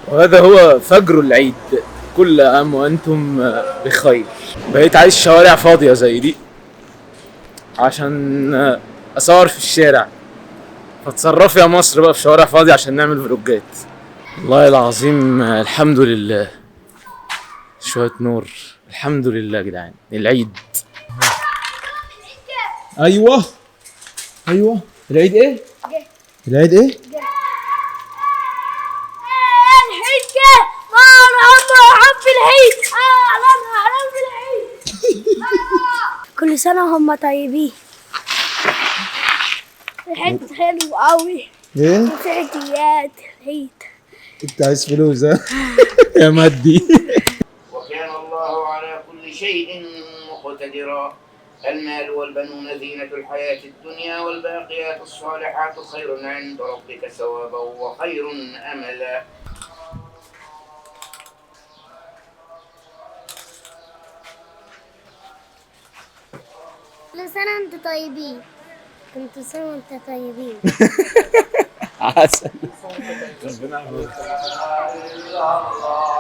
وهذا هو فجر العيد. كل عام وانتم بخير. بقيت عايز شوارع فاضية زي دي عشان اصور في الشارع، فتصرفي يا مصر بقى في شوارع فاضية عشان نعمل فلوجات. والله العظيم الحمد لله، شوية نور. الحمد لله يا جدعان. العيد. ايوه ايوه العيد ايه؟ العيد ايه؟ العيد جه. حب العيد. اعلان بالعيد. كل سنة وهم طيبين. العيد حلو قوي. ايه؟ في عيديات العيد. انت عايز فلوس ها؟ يا مادي. وكان الله على كل شيء مقتدرا. المال والبنون زينة الحياة الدنيا والباقيات الصالحات خير عند ربك ثوابا وخير أملا. كل سنة وانتم طيبين. كل سنة وانتم طيبين. عسل.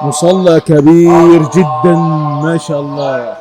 مصلى كبير جدا ما شاء الله.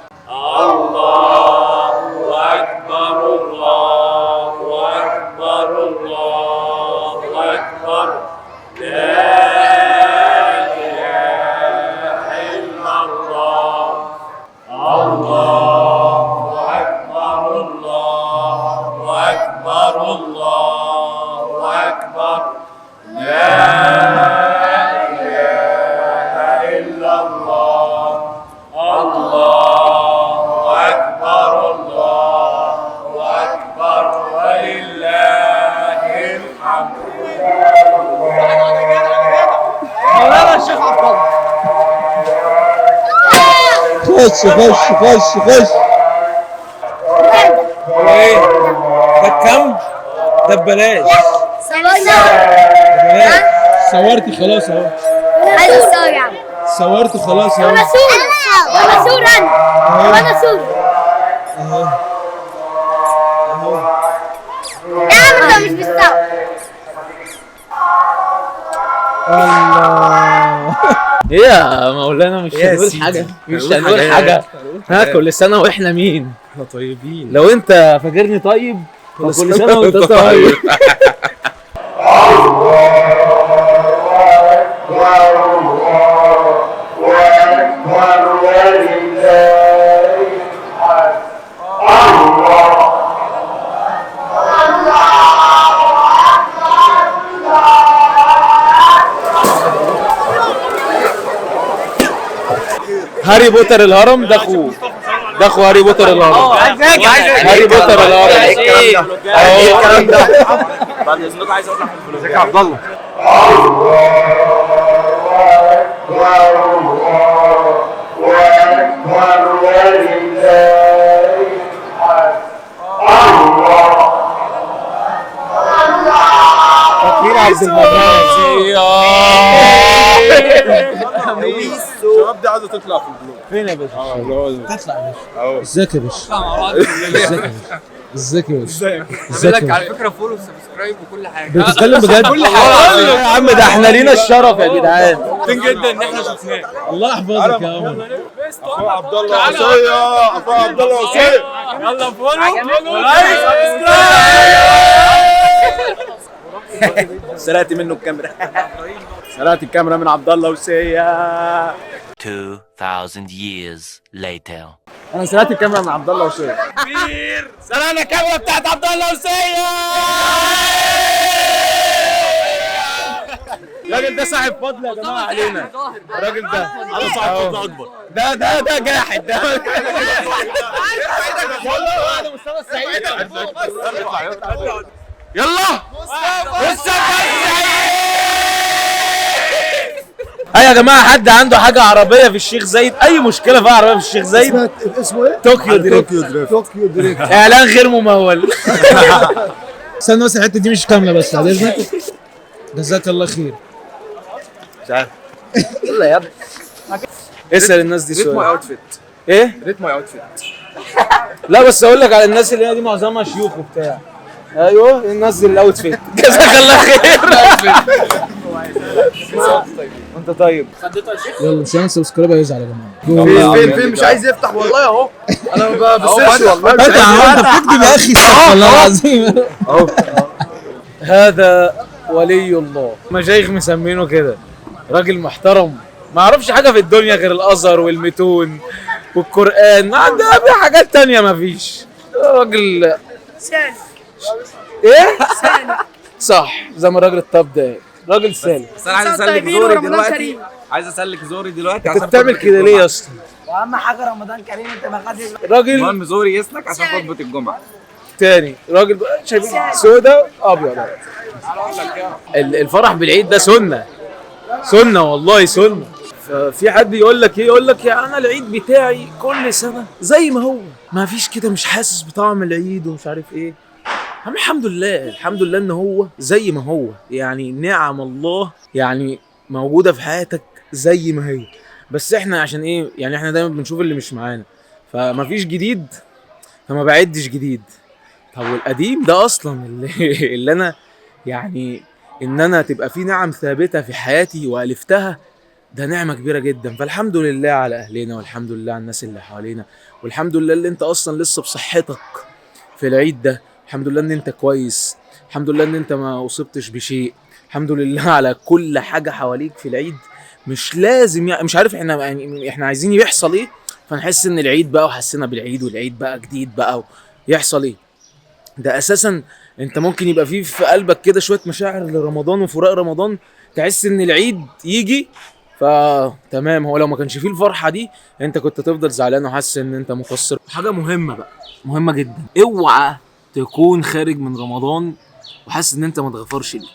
خش خش خش خش. هو ايه؟ ده بكام؟ ده ببلاش. ببلاش. صورتي خلاص اهو. عايز اصور يا عم. صورت خلاص اهو. انا صور انا صور. اهو اهو. يا عم انت مش بتصور. الله. ايه يا مولانا مش هنقول حاجة. مش هنقول حاجة. ها كل سنة واحنا مين؟ احنا طيبين. لو انت فاكرني طيب فكل سنة وانت طيب. هاري بوتر الهرم ده اخوه. ده اخو هاري بوتر الهرم. هاري بوتر الهرم. ايه الكلام ده؟ بعد اذنك عايز اطلع في الفلوس. ازيك يا عبد الله؟ فكير عبد المجيد. الشباب دي عايزه تطلع في الفلوس. فين يا باشا؟ تطلع يا باشا. ازيك يا باشا؟ ازيك يا باشا؟ ازيك يا باشا؟ ازيك لك على فكره فولو وسبسكرايب وكل حاجه. بتتكلم بجد؟ كل حاجه يا عم. ده احنا لينا الشرف يا جدعان. مبسوطين جدا ان احنا شفناك. الله يحفظك يا عمر. اخويا عبد الله وصيه. اخويا عبد الله وصيه. يلا فولو ولايك سرقت منه الكاميرا. سرقت الكاميرا من عبد الله وصيه. 2000 years later. انا سرقت الكاميرا من عبد الله وصيه. سرقنا الكاميرا بتاعت عبد الله وسيه. الراجل ده صاحب فضل يا جماعه علينا. الراجل ده انا صاحب فضل اكبر. ده جاحد ده. يلا مصطفى السعيد. يلا مصطفى السعيد. يا جماعه حد عنده حاجه عربيه في الشيخ زايد؟ اي مشكله في عربيه في الشيخ زايد؟ اسمه ايه؟ طوكيو دريفت. طوكيو دريفت. اعلان غير ممول. استنى بس الحته دي مش كامله بس بعد اذنك. جزاك الله خير. مش عارف. يلا يا ابني. اسال الناس دي ريت ماي سؤال. اوتفيت. ايه؟ ريت ماي اوتفيت. لا بس اقول لك على الناس اللي هنا دي معظمها شيوخ وبتاع. ايوه ننزل الاوتفيت. جزاك الله خير. وانت طيب. يلا مش هنعمل سبسكرايب هيزعل يا جماعه. فين مش عايز يفتح والله اهو. انا ما بسيرش والله. انت بتكتب يا اخي صح والله العظيم. اهو. هذا ولي الله، مشايخ مسمينه كده، راجل محترم ما يعرفش حاجه في الدنيا غير الازهر والمتون والقران، ما عنده حاجات تانية ما فيش. راجل سالك. ايه؟ صح زي ما الراجل الطب ده راجل سالك. بس انا عايز اسلك زوري دلوقتي، عايز اسلك زوري دلوقتي. انت بتعمل كده ليه يا اسطى؟ واهم حاجه رمضان كريم انت ما خدتش راجل المهم زوري يسلك عشان خطبه الجمعه. تاني راجل شايفين سودا ابيض. الفرح بالعيد ده سنه والله سنه. ففي حد يقول لك ايه؟ يقول لك يا انا العيد بتاعي كل سنه زي ما هو، ما فيش كده، مش حاسس بطعم العيد ومش عارف ايه. الحمد لله ان هو زي ما هو، يعني نعم الله يعني موجوده في حياتك زي ما هي. بس احنا عشان ايه؟ يعني احنا دايما بنشوف اللي مش معانا، فما فيش جديد فما بعدش جديد. طب والقديم ده اصلا اللي انا يعني ان انا تبقى في نعم ثابته في حياتي والفتها، ده نعمه كبيره جدا. فالحمد لله على اهلنا، والحمد لله على الناس اللي حوالينا، والحمد لله اللي انت اصلا لسه بصحتك في العيد ده، الحمد لله ان انت كويس، الحمد لله ان انت ما اصبتش بشيء، الحمد لله على كل حاجه حواليك في العيد. مش لازم يعني مش عارف احنا عايزين يحصل ايه فنحس ان العيد بقى وحسنا بالعيد والعيد بقى جديد بقى يحصل ايه. ده اساسا انت ممكن يبقى في قلبك كده شويه مشاعر لرمضان وفراق رمضان، تحس ان العيد يجي فتمام. هو لو ما كانش فيه الفرحه دي انت كنت تفضل زعلان وحاسس ان انت مقصر. حاجه مهمه بقى، مهمه جدا، اوعى تكون خارج من رمضان وحاسس ان انت ما اتغفرش ليك،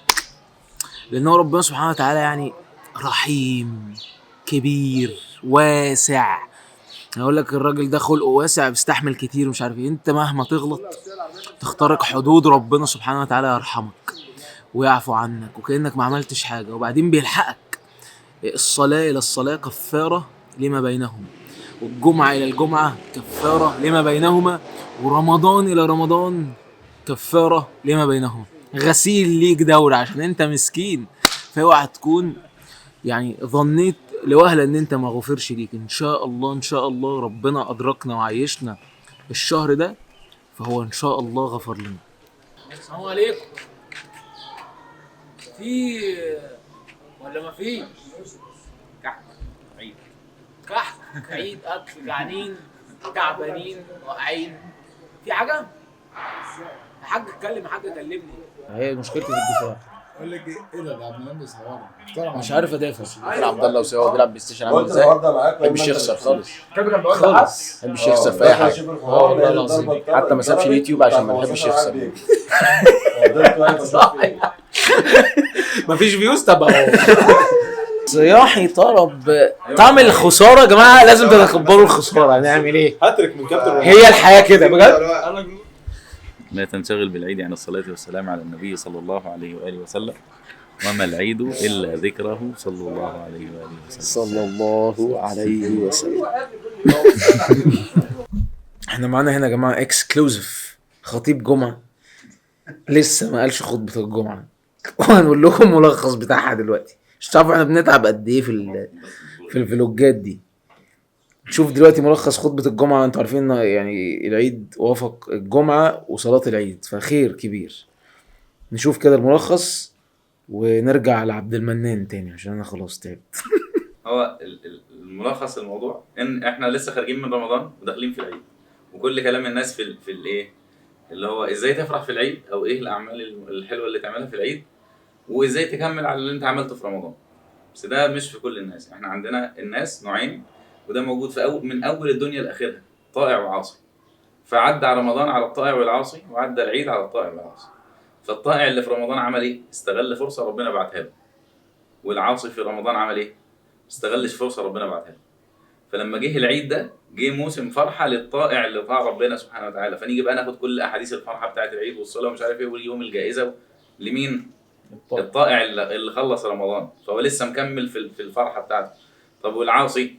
لان هو ربنا سبحانه وتعالى يعني رحيم كبير واسع. هقول لك الراجل ده خلقه واسع بيستحمل كتير ومش عارف ايه. انت مهما تغلط تخترق حدود ربنا سبحانه وتعالى يرحمك ويعفو عنك وكأنك ما عملتش حاجة، وبعدين بيلحقك. الصلاة إلى الصلاة كفارة لما بينهما، والجمعة إلى الجمعة كفارة لما بينهما، ورمضان إلى رمضان كفارة لما بينهما. غسيل ليك دورة عشان انت مسكين. فاوعى تكون يعني ظنيت لوهلة ان انت ما غفرش ليك. ان شاء الله ربنا ادركنا وعيشنا الشهر ده فهو ان شاء الله غفر لنا. السلام عليكم. في ولا ما في كحك عيد؟ كحك عيد، اكل، جعانين تعبانين واقعين. في حاجه يا حاج؟ اتكلم يا حاج، كلمني. هي مشكلتي في الدفاع. اقول لك ايه ده عبد المنعم بيصورنا مش عارف ادافع. فاكر عبد الله وسوا بيلعب بلاي ستيشن عامل ازاي؟ ما بيحبش يخسر خالص خالص. ما بيحبش يخسر في اي حاجه والله العظيم. حتى ما سابش اليوتيوب عشان ما بيحبش يخسر. مفيش فيوز تبقى صياحي طرب. طعم الخساره يا جماعه لازم تتقبلوا الخساره. هنعمل ايه؟ هاتريك من كابتن هي الحياه كده بجد. لا تنشغل بالعيد عن الصلاة والسلام على النبي صلى الله عليه وآله وسلم، وما العيد إلا ذكره صلى الله عليه وآله وسلم. صلى الله عليه وسلم. احنا معانا هنا يا جماعة اكسكلوزيف خطيب جمعة لسه ما قالش خطبة الجمعة، وهنقول لكم ملخص بتاعها دلوقتي. مش تعرفوا احنا بنتعب قد ايه في الفلوجات دي. شوف دلوقتي ملخص خطبة الجمعة. انتوا عارفين يعني العيد وافق الجمعة وصلاة العيد فخير كبير. نشوف كده الملخص ونرجع لعبد المنان تاني عشان انا خلاص تعبت. هو الملخص الموضوع ان احنا لسه خارجين من رمضان وداخلين في العيد، وكل كلام الناس في الايه اللي هو ازاي تفرح في العيد، او ايه الاعمال الحلوه اللي تعملها في العيد، وازاي تكمل على اللي انت عملته في رمضان. بس ده مش في كل الناس. احنا عندنا الناس نوعين، وده موجود في من اول الدنيا لاخرها، طائع وعاصي. فعدى رمضان على الطائع والعاصي، وعدى العيد على الطائع والعاصي. فالطائع اللي في رمضان عمل ايه؟ استغل فرصه ربنا بعتها له. والعاصي في رمضان عمل ايه؟ استغلش فرصه ربنا بعتها له. فلما جه العيد ده جه موسم فرحه للطائع اللي طاع ربنا سبحانه وتعالى. فنيجي بقى ناخد كل احاديث الفرحه بتاعه العيد والصلاه ومش عارف ايه واليوم الجائزه لمين؟ الطائع اللي خلص رمضان، فهو لسه مكمل في الفرحه بتاعته. طب والعاصي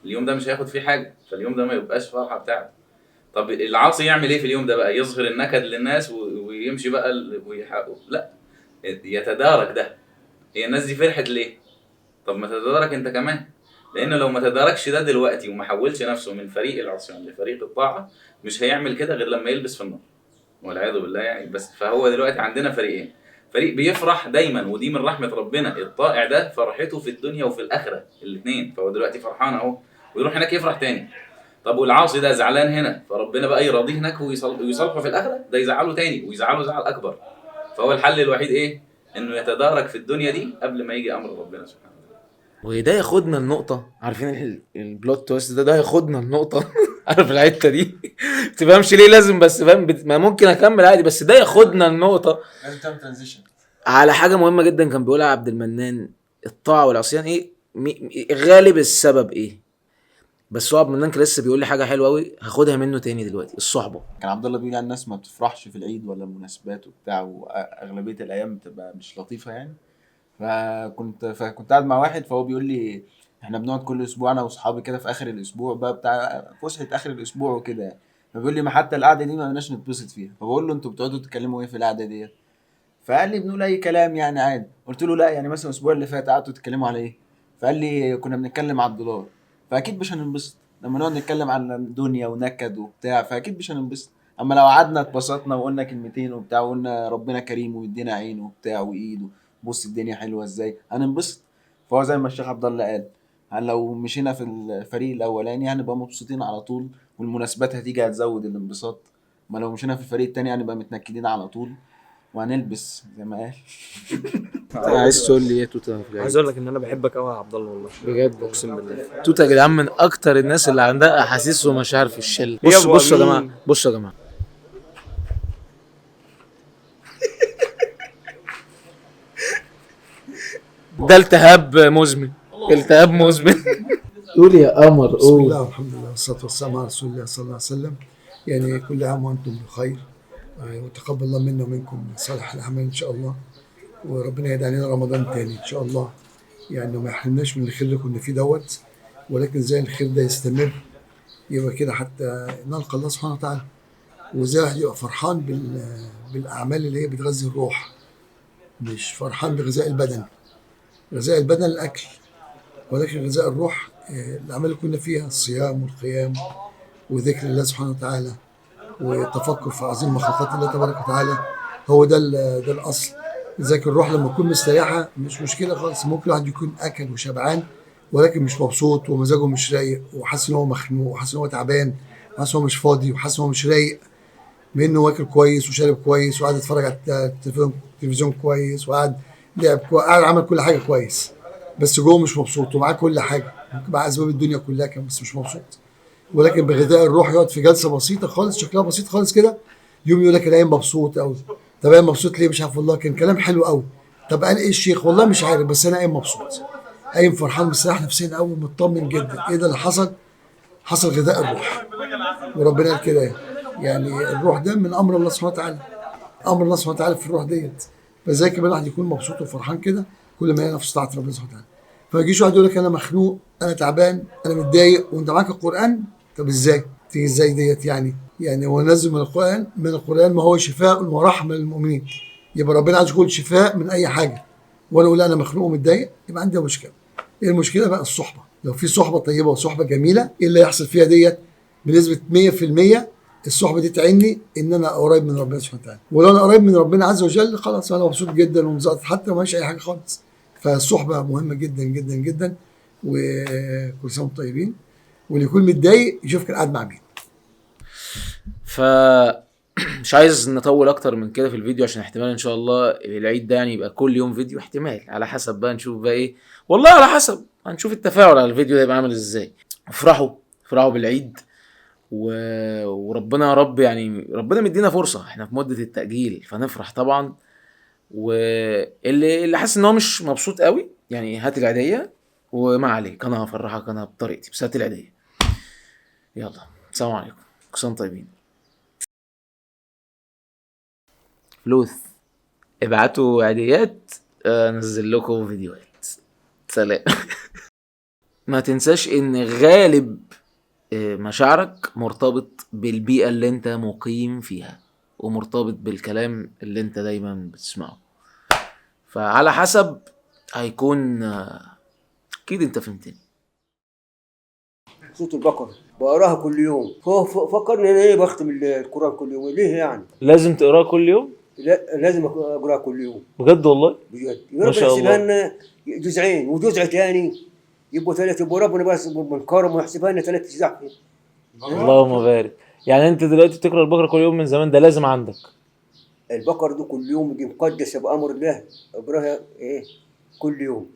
اليوم ده مش هياخد فيه حاجه، فاليوم ده ما يبقاش فرحه بتاعته. طب العاصي يعمل ايه في اليوم ده بقى؟ يظهر النكد للناس ويمشي بقى ويحقق؟ لا، يتدارك ده. هي الناس دي فرحت ليه؟ طب ما تتدارك انت كمان، لان لو ما تداركش ده دلوقتي وما حولش نفسه من فريق العصيان لفريق الطاعه مش هيعمل كده غير لما يلبس في النار والعياذ بالله يعني. بس فهو دلوقتي عندنا فريقين، فريق بيفرح دايما ودي من رحمه ربنا، الطائع ده فرحته في الدنيا وفي الاخره الاثنين، فهو دلوقتي فرحان اهو ويروح هناك يفرح تاني. طب والعاصي ده زعلان هنا فربنا بقى يراضيه هناك ويصالحه في الاخره، ده يزعله تاني ويزعله زعل اكبر. فهو الحل الوحيد ايه؟ انه يتدارك في الدنيا دي قبل ما يجي امر ربنا سبحانه وتعالى. وده ياخدنا النقطة، عارفين البلوت تويست ده ياخدنا النقطة عارف الحتة دي تفهمش ليه لازم، بس فاهم ما ممكن اكمل عادي، بس ده ياخدنا النقطة لازم تعمل ترانزيشن على حاجة مهمة جدا كان بيقولها عبد المنان. الطاعة والعصيان ايه غالب السبب ايه؟ بس هو عبد المنان كان لسه بيقول لي حاجة حلوة قوي هاخدها منه تاني دلوقتي، الصحبة. كان عبد الله بيقول يعني الناس ما بتفرحش في العيد ولا المناسبات وبتاع، واغلبيه الايام بتبقى مش لطيفه يعني. فكنت قاعد مع واحد فهو بيقول لي احنا بنقعد كل اسبوع انا واصحابي كده في اخر الاسبوع بقى بتاع فسحه اخر الاسبوع وكده يعني. فبيقول لي ما حتى القعده دي ما بقناش نتبسط فيها. فبقول له انتوا بتقعدوا تتكلموا ايه في القعده ديت؟ فقال لي بنقول اي كلام يعني عادي. قلت له لا يعني مثلا الاسبوع اللي فات قعدتوا تتكلموا على ايه؟ فقال لي كنا بنتكلم على الدولار. فاكيد مش هننبسط لما نقعد نتكلم عن الدنيا ونكد وبتاع، فاكيد مش هننبسط. اما لو قعدنا اتبسطنا وقلنا كلمتين وبتاع وقلنا ربنا كريم ويدينا عين وبتاع وايد بص الدنيا حلوه ازاي هننبسط. فهو زي ما الشيخ عبد الله قال لو مشينا في الفريق الاولاني هنبقى مبسوطين على طول والمناسبات هتيجي هتزود الانبساط، ما لو مشينا في الفريق التاني هنبقى متنكدين على طول وهنلبس زي ما قال. عايز تقول لي ايه توتا؟ عايز اقول لك ان انا بحبك قوي يا عبد الله والله بجد اقسم بالله. توتا يا جدعان من اكتر الناس اللي عندها احاسيس ومشاعر في الشله. بصوا يا جماعه، بصوا يا جماعه، ده التهاب مزمن، التهاب مزمن. قول يا قمر بسم قول. الله والحمد لله والصلاة والسلام على رسول الله صلى الله عليه وسلم. يعني كل عام وانتم بخير وتقبل الله منا ومنكم صالح الاعمال ان شاء الله، وربنا يهدي علينا رمضان تاني ان شاء الله. يعني ما يحرمناش من الخير اللي كنا فيه دوت، ولكن زي الخير ده يستمر يبقى كده حتى نلقى الله سبحانه وتعالى. وزي الواحد يبقى فرحان بالاعمال اللي هي بتغذي الروح، مش فرحان بغذاء البدن. غذاء البدن الاكل، ولكن غذاء الروح الاعمال اللي كنا فيها الصيام والقيام وذكر الله سبحانه وتعالى والتفكر في عظيم مخلوقات الله تبارك وتعالى. هو ده الاصل. لذلك الروح لما تكون مستريحه مش مشكله خالص. ممكن الواحد يكون اكل وشبعان ولكن مش مبسوط ومزاجه مش رايق وحاسس ان هو مخنوق وحاسس ان هو تعبان وحاسس ان هو مش فاضي وحاسس ان هو مش رايق، من انه واكل كويس وشارب كويس وقاعد يتفرج على التلفزيون كويس وقاعد لعب كويس، قاعد عمل كل حاجه كويس، بس جوه مش مبسوط ومعاه كل حاجه، ممكن معاه اسباب الدنيا كلها كان بس مش مبسوط. ولكن بغذاء الروح يقعد في جلسه بسيطه خالص شكلها بسيط خالص كده، يوم يقول لك انا قايم مبسوط قوي. طب قايم مبسوط ليه؟ مش عارف والله، كان كلام حلو قوي. طب قال ايه الشيخ؟ والله مش عارف، بس انا قايم مبسوط، قايم فرحان مستريح نفسيا قوي مطمن جدا. ايه ده اللي حصل؟ حصل غذاء الروح. وربنا قال كده يعني الروح ده من امر الله سبحانه وتعالى، امر الله سبحانه وتعالى في الروح ديت. فازاي كمان الواحد يكون مبسوط وفرحان كده كل ما ينافس طاعه ربنا سبحانه وتعالى. فما يجيش واحد يقول لك انا مخنوق انا تعبان انا متضايق وانت معاك القران. طب ازاي؟ تيجي ازاي ديت يعني هو نزل من القران ما هو شفاء ورحمه للمؤمنين. يبقى ربنا عايز يقول شفاء من اي حاجه، وانا اقول انا مخنوق ومتضايق يبقى عندي مشكله. ايه المشكله بقى؟ الصحبه. لو في صحبه طيبه وصحبه جميله ايه اللي يحصل فيها ديت؟ بنسبه 100% الصحبه دي تعني ان انا قريب من ربنا سبحانه وتعالى، ولو انا قريب من ربنا عز وجل خلاص انا مبسوط جدا ومزقط حتى ما اي حاجه خالص. فالصحبه مهمه جدا جدا جدا. وكل سنه وانتم طيبين. واللي يكون متضايق يشوف كان قاعد مع مين. مش عايز نطول اكتر من كده في الفيديو عشان احتمال ان شاء الله العيد ده يعني يبقى كل يوم فيديو، احتمال على حسب بقى نشوف بقى ايه، والله على حسب هنشوف التفاعل على الفيديو ده يبقى عامل ازاي. افرحوا بالعيد وربنا يا رب يعني ربنا مدينا فرصة، احنا في مدة التأجيل فنفرح طبعا. واللي حاسس ان هو مش مبسوط قوي يعني هات العيدية وما عليك انا هفرحك انا بطريقتي، بس هات العيدية. يلا السلام عليكم، كل سنة طيبين. فلوس ابعتوا عيديات انزل لكم فيديوهات. سلام. ما تنساش ان غالب مشاعرك مرتبط بالبيئة اللي انت مقيم فيها ومرتبط بالكلام اللي انت دايما بتسمعه، فعلى حسب هيكون اكيد انت فهمتني. سورة البقرة بقراها كل يوم، فكرني انا ايه بختم القرآن كل يوم، ليه يعني؟ لازم تقراه كل يوم؟ لا لازم اقراها كل يوم. بجد والله؟ بجد. ما شاء الله. يحسبها لنا جزئين وجزء ثاني يبقوا 3، يبقوا ربنا بس من كرمه ويحسبها لنا 3 اجزاء. اللهم بارك. يعني انت دلوقتي بتقرا البقره كل يوم من زمان، ده لازم عندك؟ البقرة دي كل يوم دي مقدسة بأمر الله، اقراها ايه كل يوم.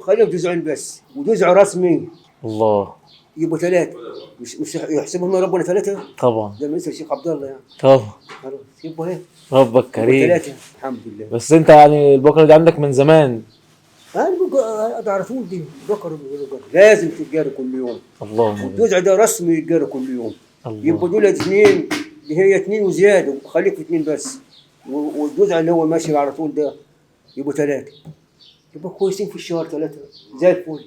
خلينا جزئين بس وجزء رسمي. الله. يبقوا 3، مش يحسبهم ربنا 3 طبعا. زي ما يسأل الشيخ عبد الله يعني. طبعا. خلاص يبقوا ايه؟ ربك كريم. 3 الحمد لله. بس انت يعني البقره دي عندك من زمان؟ انا على طول دي بقرة لازم تتقرا كل يوم. اللهم والجزء ده رسمي يتقرا كل يوم. الله. يبقوا دول 2 اللي هي 2 وزياده، خليك في 2 بس. والجزء اللي هو ماشي على طول ده يبقوا 3، يبقوا كويسين في الشهر 3 زي الفل.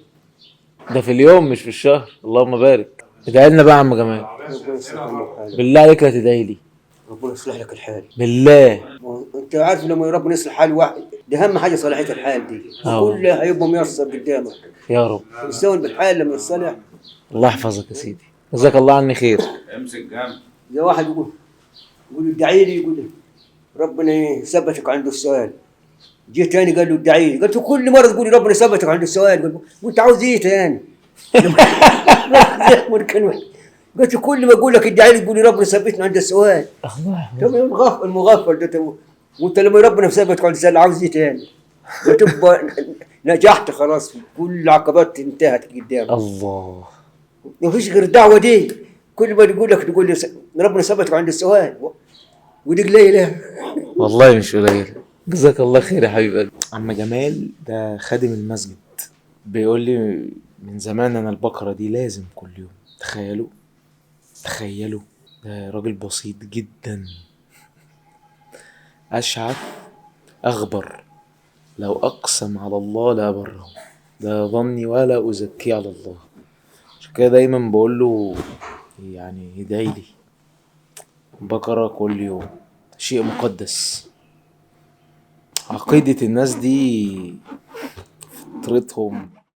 ده في اليوم مش في الشهر. اللهم بارك. ادعي لنا بقى يا عم جمال. ربنا يصلح لك الحال. بالله عليك لا تدعي لي. ربنا يصلح لك الحال. بالله. انت عارف لما ربنا يصلح حال واحد ده اهم حاجه صلاحيه الحال دي. كلها هيبقى ميسر قدامك. يا رب. يستوي بالحال لما يصلح. الله يحفظك يا سيدي. جزاك الله عني خير. امسك جنب. زي واحد يقول ادعي لي، يقول لي ربنا يثبتك عنده السؤال. جه تاني قال له ادعي لي، قلت له كل مره تقول لي ربنا يثبتك عنده السؤال، وانت عاوز ايه تاني؟ قلت له كل ما اقول لك ادعي لي تقول لي ربنا يثبتنا عند السؤال. الله. المغفل ده، وانت لما ربنا يثبتك عند السؤال عاوز ايه تاني؟ تبقى نجحت خلاص، كل العقبات انتهت قدامك. الله. ما فيش غير الدعوه دي، كل ما يقول لك تقول لي ربنا يثبتك عند السؤال، ودي قليله. والله مش قليل. جزاك الله خير يا حبيب قلبي. عم جمال ده خادم المسجد، بيقول لي من زمان انا البقره دي لازم كل يوم. تخيلوا ده راجل بسيط جدا، اشعث اغبر، لو اقسم على الله لا بره، ده ظني ولا ازكي على الله. عشان كده دايما بقول له يعني يدعي لي. بقرة كل يوم شيء مقدس. عقيدة الناس دي فطرتهم